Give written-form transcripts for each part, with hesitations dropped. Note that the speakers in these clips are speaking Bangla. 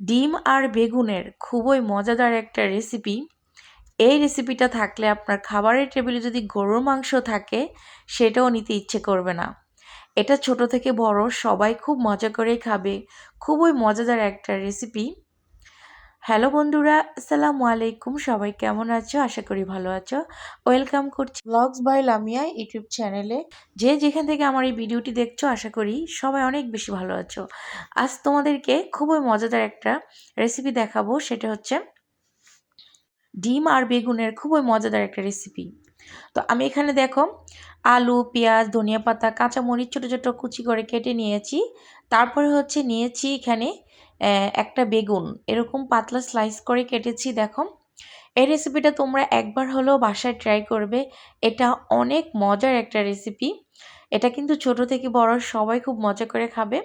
ডিম আর বেগুনের খুবই মজাদার একটা রেসিপি। এই রেসিপিটা থাকলে আপনার খাবারের টেবিলে যদি গরুর মাংস থাকে সেটাও নিতে ইচ্ছে করবে না। এটা ছোট থেকে বড় সবাই খুব মজা করেই খাবে। খুবই মজাদার একটা রেসিপি। হ্যালো বন্ধুরা, আসসালামু আলাইকুম। সবাই কেমন আছো? আশা করি ভালো আছো। ওয়েলকাম করছি ব্লগস বাই লামিয়া ইউটিউব চ্যানেলে। যে যেখান থেকে আমার এই ভিডিওটি দেখছো আশা করি সবাই অনেক বেশি ভালো আছো। আজ তোমাদেরকে খুবই মজাদার একটা রেসিপি দেখাবো, সেটা হচ্ছে ডিম আর বেগুনের খুবই মজাদার একটা রেসিপি। তো আমি এখানে দেখো আলু, পেঁয়াজ, ধনিয়া পাতা, কাঁচামরিচ ছোটো ছোটো কুচি করে কেটে নিয়েছি। তারপরে হচ্ছে নিয়েছি এখানে একটা বেগুন এরকম পাতলা স্লাইস করে কেটেছি। দেখো, এই রেসিপিটা তোমরা একবার হলেও বাসায় ট্রাই করবে। এটা অনেক মজার একটা রেসিপি। এটা কিন্তু ছোট থেকে বড় সবাই খুব মজা করে খাবে।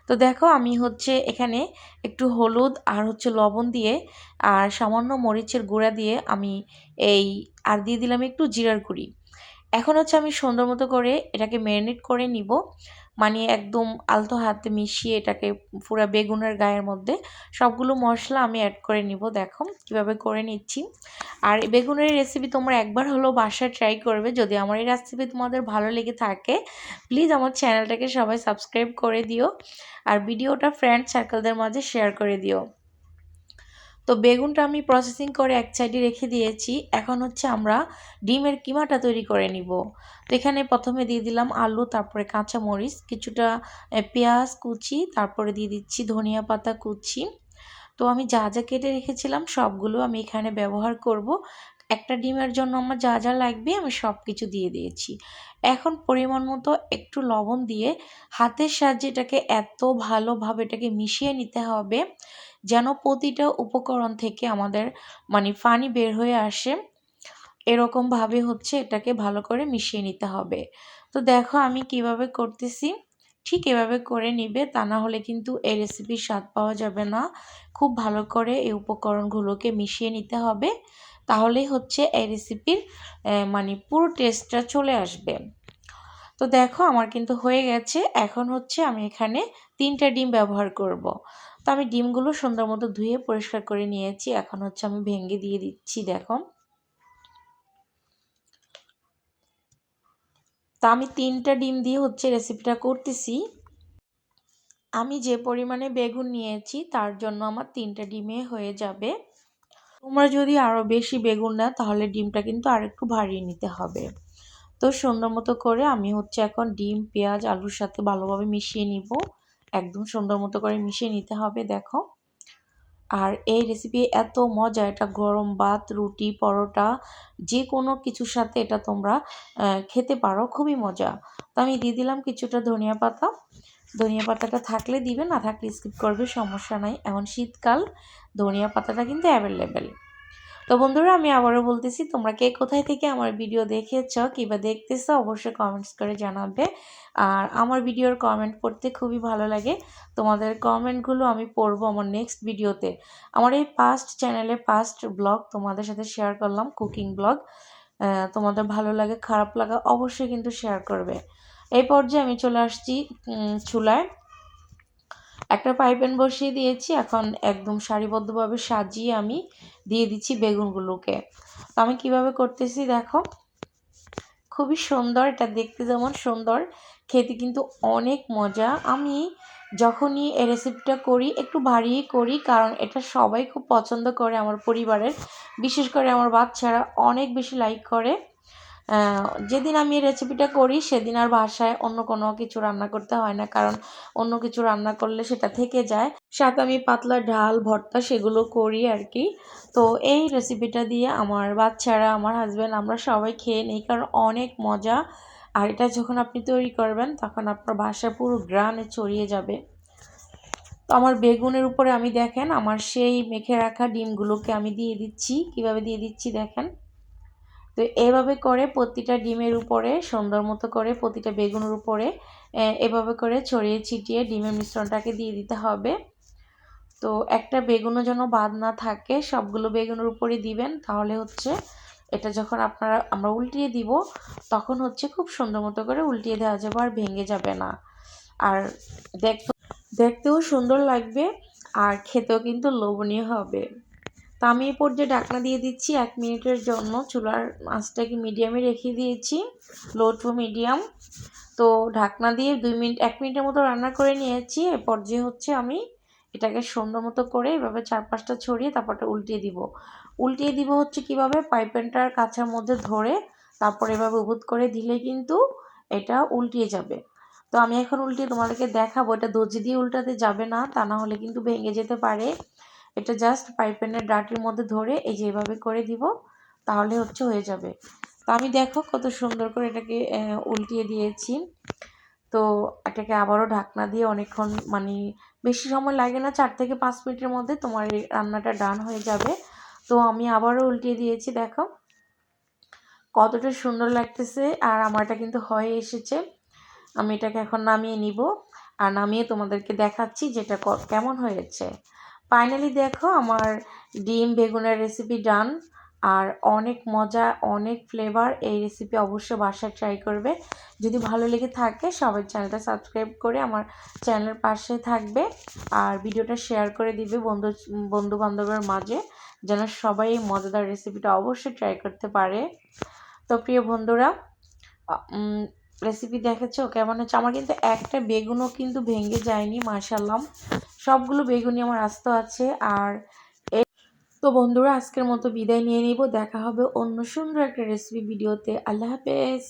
তো দেখো আমি হচ্ছে এখানে একটু হলুদ আর হচ্ছে লবণ দিয়ে আর সামান্য মরিচের গুঁড়া দিয়ে আমি এই আর দিয়ে দিলাম একটু জিরার গুঁড়ি। এখন হচ্ছে আমি সুন্দর মতো করে এটাকে ম্যারিনেট করে নিব, মানে একদম আলতো হাতে মিশিয়ে এটাকে পুরো বেগুনের গায়ের মধ্যে সবগুলো মশলা আমি অ্যাড করে নিব। দেখো কিভাবে করে নিচ্ছি। আর বেগুনের রেসিপি তোমরা একবার হলেও বাসায় ট্রাই করবে। যদি আমার এই রেসিপি তোমাদের ভালো লেগে থাকে প্লিজ আমার চ্যানেলটাকে সবাই সাবস্ক্রাইব করে দিও আর ভিডিওটা ফ্রেন্ড সার্কেলদের মাঝে শেয়ার করে দিও। তো বেগুনটা আমি প্রসেসিং করে এক সাইডে রেখে দিয়েছি। এখন হচ্ছে আমরা ডিমের কিমাটা তৈরি করে নিব। তো এখানে প্রথমে দিয়ে দিলাম আলু, তারপরে কাঁচামরিচ, কিছুটা পেঁয়াজ কুচি, তারপরে দিয়ে দিচ্ছি ধনিয়া পাতা কুচি। তো আমি যা যা কেটে রেখেছিলাম সবগুলো আমি এখানে ব্যবহার করব। একটা ডিমের জন্য আমার যা যা লাগবে আমি সব কিছু দিয়ে দিয়েছি। এখন পরিমাণ মতো একটু লবণ দিয়ে হাতের সাহায্যে এটাকে এত ভালোভাবে এটাকে মিশিয়ে নিতে হবে যেন প্রতিটা উপকরণ থেকে আমাদের মানে পানি বের হয়ে আসে। এরকমভাবে হচ্ছে এটাকে ভালো করে মিশিয়ে নিতে হবে। তো দেখো আমি কিভাবে করতেছি, ঠিক এভাবে করে নিবে, তা না হলে কিন্তু এই রেসিপির স্বাদ পাওয়া যাবে না। খুব ভালো করে এই উপকরণগুলোকে মিশিয়ে নিতে হবে, তাহলেই হচ্ছে এই রেসিপির মানে পুরো টেস্টটা চলে আসবে। তো দেখো আমার কিন্তু হয়ে গেছে। এখন হচ্ছে আমি এখানে 3টা ডিম ব্যবহার করব। তো আমি ডিমগুলো সুন্দর মতো ধুয়ে পরিষ্কার করে নিয়েছি। এখন হচ্ছে আমি ভেঙে দিয়ে দিচ্ছি। দেখো, তো আমি 3টা ডিম দিয়ে হচ্ছে রেসিপিটা করতেছি। আমি যে পরিমাণে বেগুন নিয়েছি তার জন্য আমার 3টা ডিমে হয়ে যাবে। তোমরা যদি আরও বেশি বেগুন নাও তাহলে ডিমটা কিন্তু আর একটু ভারিয়ে নিতে হবে। তো সুন্দর মতো করে আমি হচ্ছে এখন ডিম, পেঁয়াজ, আলুর সাথে ভালোভাবে মিশিয়ে নিব। একদম সুন্দর মতো করে মিশিয়ে নিতে হবে। দেখো, আর এই রেসিপি এত মজা, এটা গরম ভাত, রুটি, পরোটা যে কোনো কিছুর সাথে এটা তোমরা খেতে পারো, খুবই মজা। তো আমি দিয়ে দিলাম কিছুটা ধনিয়া পাতা। ধনিয়া পাতাটা থাকলে দিবে, না থাকলে স্কিপ করবে, সমস্যা নাই। এখন শীতকাল, ধনিয়া পাতাটা কিন্তু অ্যাভেলেবেল। তো বন্ধুরা আমি আবারও বলতেছি, তোমরা কে কোথায় থেকে আমার ভিডিও দেখেছো কিংবা দেখতেছো অবশ্যই কমেন্টস করে জানাবে। আর আমার ভিডিওর কমেন্ট পড়তে খুবই ভালো লাগে। তোমাদের কমেন্টগুলো আমি পড়বো আমার নেক্সট ভিডিওতে। আমার এই পাস্ট চ্যানেলে পাস্ট ব্লগ তোমাদের সাথে শেয়ার করলাম, কুকিং ব্লগ। তোমাদের ভালো লাগে খারাপ লাগা অবশ্যই কিন্তু শেয়ার করবে। এই পর্যায়ে আমি চলে আসছি চুলায়। একটা ফ্রাই প্যান বসিয়ে দিয়েছি। এখন একদম সারিবদ্ধভাবে সাজিয়ে আমি দিয়ে দিচ্ছি বেগুনগুলোকে। তো আমি কিভাবে করতেছি দেখো, খুবই সুন্দর, এটা দেখতে যেমন সুন্দর খেতে কিন্তু অনেক মজা। আমি যখনই এই রেসিপিটা করি একটু বাড়িয়ে করি, কারণ এটা সবাই খুব পছন্দ করে আমার পরিবারের, বিশেষ করে আমার বাচ্চারা অনেক বেশি লাইক করে। যেদিন আমি এই রেসিপিটা করি সেদিন আর বাসায় অন্য কোনো কিছু রান্না করতে হয় না, কারণ অন্য কিছু রান্না করলে সেটা থেকে যায়। সাথে আমি পাতলা ডাল, ভর্তা সেগুলো করি আর কি। তো এই রেসিপিটা দিয়ে আমার বাচ্চারা, আমার হাজব্যান্ড, আমরা সবাই খেয়ে নিই, কারণ অনেক মজা। আর এটা যখন আপনি তৈরি করবেন তখন আপনার বাসায় পুরো গ্রামে ছড়িয়ে যাবে। তো আমার বেগুনের উপরে আমি দেখেন আমার সেই মেখে রাখা ডিমগুলোকে আমি দিয়ে দিচ্ছি। কিভাবে দিয়ে দিচ্ছি দেখেন। তো এভাবে করে প্রতিটা ডিমের উপরে সুন্দর মতো করে প্রতিটা বেগুনের উপরে এভাবে করে ছড়িয়ে ছিটিয়ে ডিমের মিশ্রণটাকে দিয়ে দিতে হবে। তো একটা বেগুনও যেন বাদ না থাকে, সবগুলো বেগুনের উপরে দিবেন, তাহলে হচ্ছে এটা যখন আমরা উল্টিয়ে দিব তখন হচ্ছে খুব সুন্দর মতো করে উল্টিয়ে দেওয়া যাবে আর ভেঙে যাবে না। আর দেখতেও সুন্দর লাগবে। আর খেতেও কিন্তু লোভনীয় হবে। তো আমি এই পর্যায়ে ঢাকনা দিয়ে দিচ্ছি 1 মিনিটের জন্য। চুলার আঁচটাকে মিডিয়ামে রেখে দিয়েছি, লো টু মিডিয়াম। তো ঢাকনা দিয়ে 1 মিনিটের মতো রান্না করে নিয়েছি। এ পর্যায়ে হচ্ছে আমি এটাকে সুন্দর মতো করে এভাবে 4-5টা ছড়িয়ে তারপরটা উল্টিয়ে দিব। উল্টিয়ে দিব হচ্ছে কিভাবে, ফ্রাই প্যানটার কাছের মধ্যে ধরে তারপর এভাবে উবুত করে দিলে কিন্তু এটা উল্টিয়ে যাবে। তো আমি এখন উল্টিয়ে তোমাদেরকে দেখাবো। এটা দর্জি দিয়ে উল্টাতে যাবে না, তা না হলে কিন্তু ভেঙে যেতে পারে। এটা জাস্ট ফ্রাই প্যানের ডাটির মধ্যে ধরে এই যে এভাবে করে দিব, তাহলে হচ্ছে হয়ে যাবে। তো আমি দেখো কত সুন্দর করে এটাকে উল্টিয়ে দিয়েছি। তো এটাকে আবারও ঢাকনা দিয়ে অনেকক্ষণ, মানে বেশি সময় লাগে না, 4 থেকে 5 মিনিটের মধ্যে তোমার এই রান্নাটা ডান হয়ে যাবে। তো আমি আবারও উল্টিয়ে দিয়েছি, দেখো কতটা সুন্দর লাগতেছে। আর আমারটা কিন্তু হয়ে এসেছে। আমি এটাকে এখন নামিয়ে নিব, আর নামিয়ে তোমাদেরকে দেখাচ্ছি যেটা কেমন হয়েছে। ফাইনালি দেখো আমার ডিম বেগুনের রেসিপি ডান। আর অনেক মজা, অনেক ফ্লেভার। এই রেসিপি অবশ্যই বাসায় ট্রাই করবে। যদি ভালো লেগে থাকে সবাই চ্যানেলটা সাবস্ক্রাইব করে আমার চ্যানেলের পাশে থাকবে। আর ভিডিওটা শেয়ার করে দিবে বন্ধু বান্ধবের মাঝে, যেন সবাই এই মজাদার রেসিপিটা অবশ্যই ট্রাই করতে পারে। তো প্রিয় বন্ধুরা, রেসিপি দেখেছো কেমন হচ্ছে? আমার কিন্তু একটা বেগুনও কিন্তু ভেঙে যায়নি, মাশাআল্লাহ। সবগুলো বেগুনই আমার আস্ত আছে। আর তো বন্ধুরা, আজকের মতো বিদায় নিয়ে নিব। দেখা হবে অন্য সুন্দর একটা রেসিপি ভিডিওতে। আল্লাহ হাফেজ।